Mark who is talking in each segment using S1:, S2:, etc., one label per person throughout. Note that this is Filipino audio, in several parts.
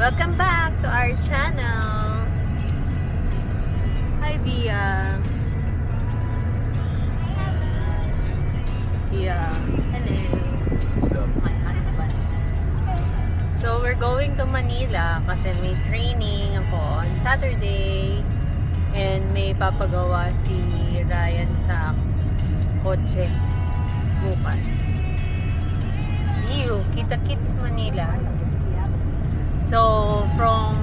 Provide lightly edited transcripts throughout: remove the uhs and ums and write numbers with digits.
S1: Welcome back to our channel. Hi, Via. Yeah. Hello.
S2: So,
S1: My husband. So, we're going to Manila kasi may training ako on Saturday. And may papagawa si Ryan sa kotse bukas. See you. Kita-kits Manila. So, from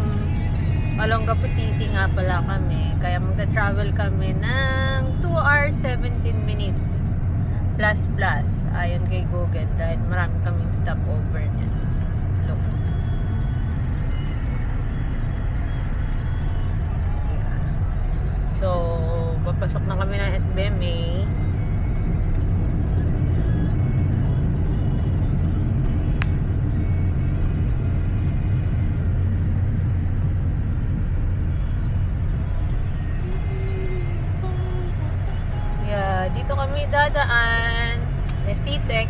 S1: Olongapo City nga pala kami. Kaya magta-travel kami ng 2 hours 17 minutes. Plus plus. Ayon kay Google. Dahil marami kaming stopover niya. Look. Yeah. So, papasok na kami ng SBMA. Dito kami dadaan. Citex.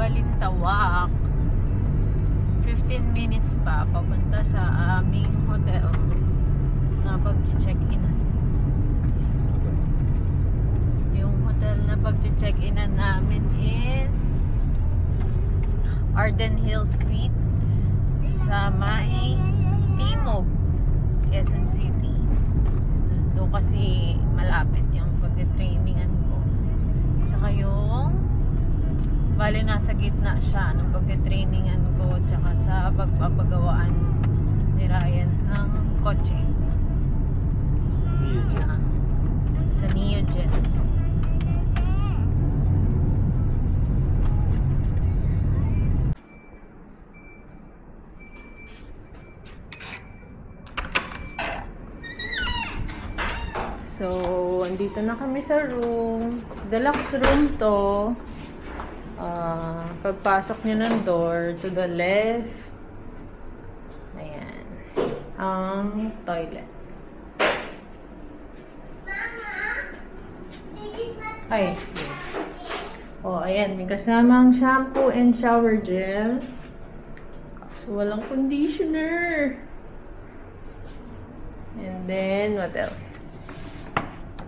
S1: Balintawak. 15 minutes pa papunta sa aming hotel na pag-check-in. Yung hotel na pag-check-in namin is Arden Hill Suites sa may Timog, Quezon City. Doon kasi malapit yung pag-trainingan ko. Tsaka yung bali nasa gitna siya ng pagte-trainingan ko tsaka sa pagpapagawaan ni Ryan ng kotse. Sa Neogen. So, andito na kami sa room. Deluxe room to. Pagpasok nyo ng door, to the left, ayan, ang toilet. Ay, ayan, may kasamang shampoo and shower gel. So, walang conditioner. And then, what else?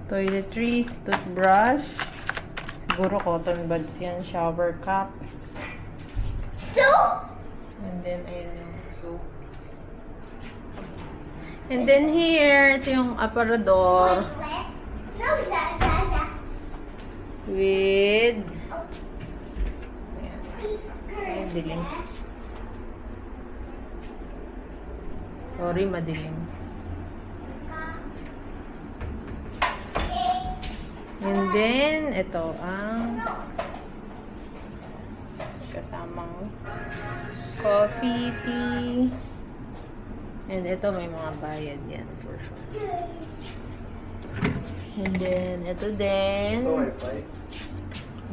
S1: Toiletries, toothbrush. Siguro cotton buds yan, shower cap.
S3: Soap?
S1: And then, ayan yung soap. And then here, ito yung aparador.
S3: No,
S1: With, ayan. Ay, dilim. Sorry, madilim. And then, ito ang kasamang coffee, tea. And ito may mga bayad yan for sure. And then ito din.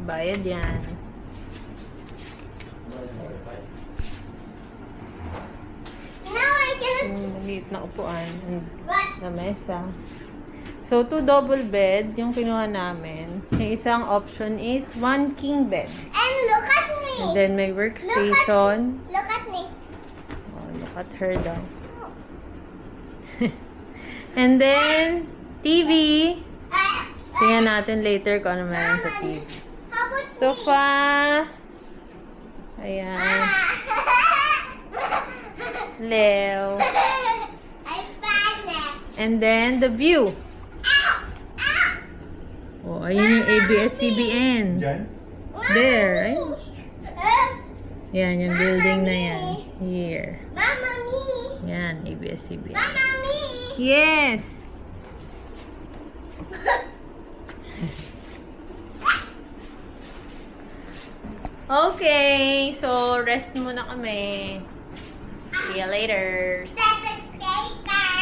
S1: Bayad yan. Maliit na upuan. Na mesa. So, 2 double bed yung kinuha namin. Yung isang option is 1 king bed.
S2: And look at me.
S1: And then may workstation.
S2: Look at me.
S1: Oh, look at her daw. And then, TV. Tingnan natin later kung ano meron sa TV.
S2: How about
S1: Sofa. Ayan. Leo.
S2: I found it.
S1: And then, the view. Oh, ayun yung ABS-CBN. There. Ayun. Yan, yung building na yan. Here.
S2: Mama, me.
S1: Yan, ABS-CBN.
S2: Mama, me.
S1: Yes! Okay, so rest muna kami. See you later.
S2: That's a skater.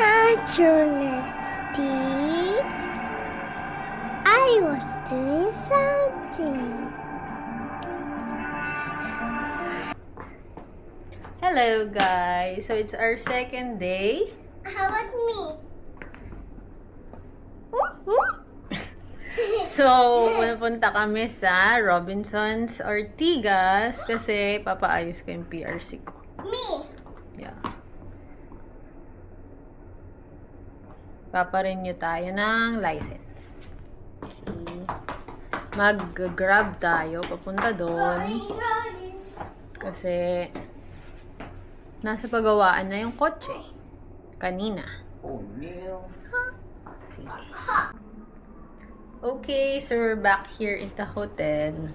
S2: Hi, Steve. I was doing something.
S1: Hello guys! So it's our second day.
S2: How about me?
S1: So, pupunta kami sa Robinsons Ortigas kasi papaayos ko yung PRC ko.
S2: Me.
S1: Yeah. Paparenew tayo ng license. Okay. Mag-grab tayo papunta doon kasi nasa pagawaan na yung kotse kanina.
S3: Oh, Neil.
S1: Sige. Okay, so we're back here in the hotel.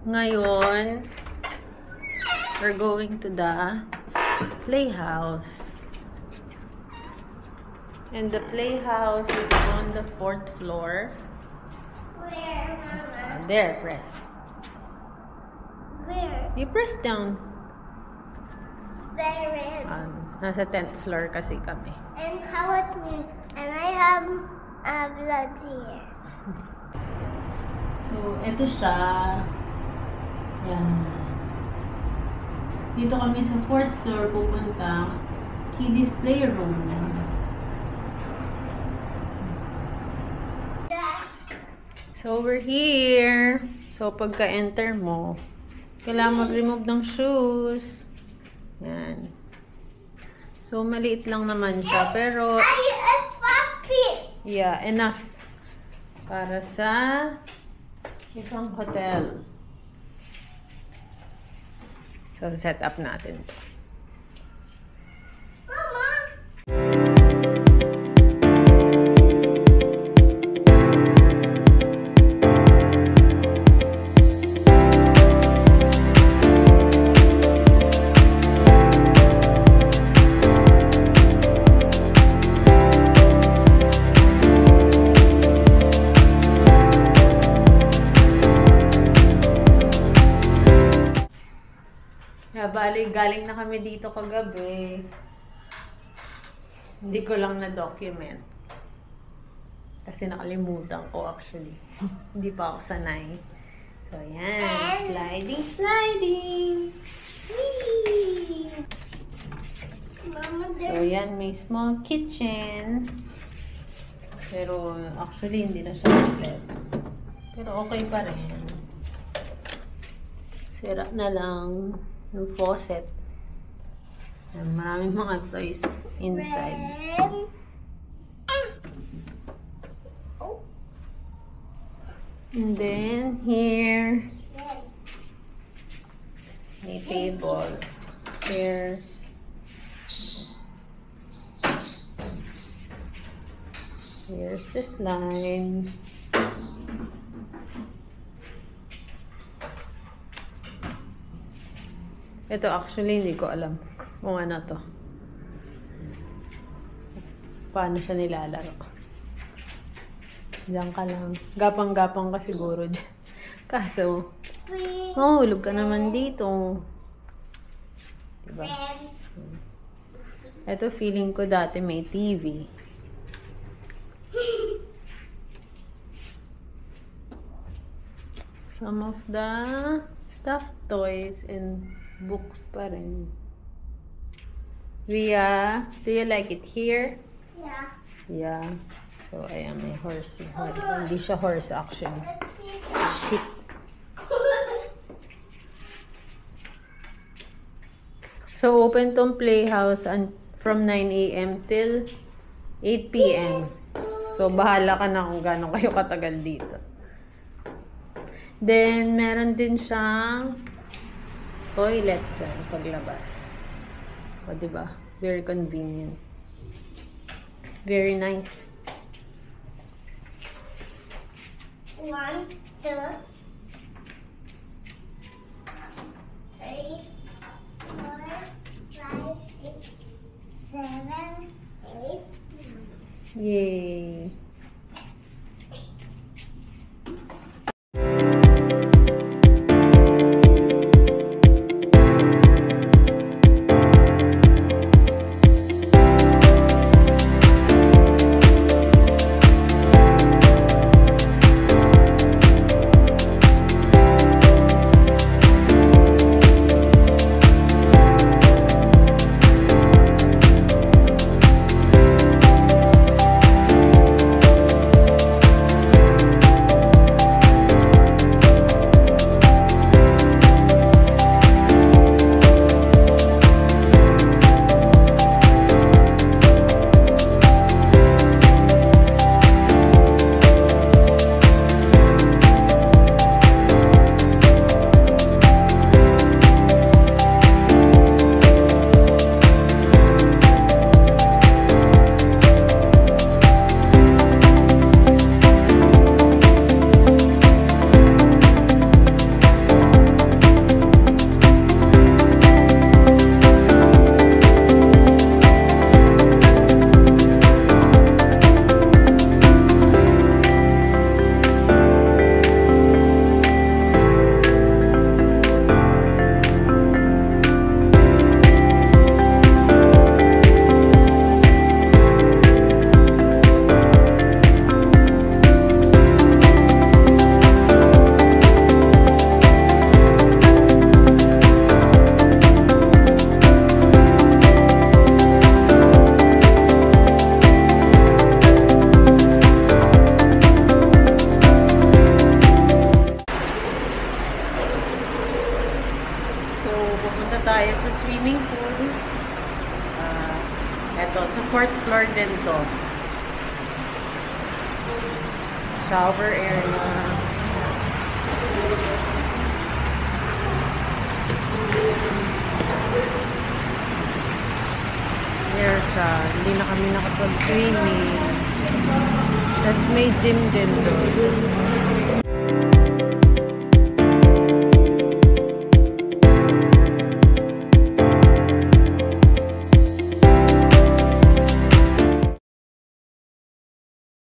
S1: Ngayon, we're going to the playhouse. And the playhouse is on the 4th floor.
S2: Where, Mama?
S1: There, press.
S2: Where?
S1: You press down.
S2: There.
S1: Nasa 10th floor kasi kami.
S2: And how about me? And I have blood here.
S1: So, ito siya. Yan. Dito kami sa 4th floor pupunta. Kiddies playroom. So, we're here. So, pagka-enter mo, kailangan mag-remove ng shoes. Yan. So, maliit lang naman siya. Pero,
S2: I puppy.
S1: yeah, enough para sa isang hotel. So, set up natin to.
S2: Mama.
S1: Bali, galing na kami dito kagabi. Hindi ko lang na-document. Kasi nakalimutan ko actually. Hindi pa ako sanay. So, yan. Sliding, sliding! Whee!
S2: Mama,
S1: So, yan. May small kitchen. Pero, actually, hindi na siya complete. Pero, okay pa rin. Sira na lang yung faucet. Maraming mga toys inside. And then, here, may table, chairs. Here's the slide. Ito actually hindi ko alam kung ano to. paano siya nilalaro. Diyan ka lang. Gapang-gapang ka siguro dyan. Kaso, mahulog ka naman dito. Diba? Ito, feeling ko dati may TV. Some of the stuffed toys and books pa rin. Ria, do you like it here?
S2: Yeah.
S1: Yeah. So, ayan, may horse. Hindi siya horse, actually.
S2: Let's see.
S1: Sheep. So, open tong playhouse from 9 a.m. till 8 p.m. So, bahala ka na kung gano'n kayo katagal dito. Then, meron din siyang toilet dyan paglabas. O, diba? Very convenient. Very nice.
S2: 1, 2, 3, 4, 5, 6, 7, 8, 9.
S1: Yay! Tayo sa swimming pool. Eto, sa 4th floor din to. Shower area. Here siya. Hindi na kami nakapag-swimming. Tapos may gym din doon.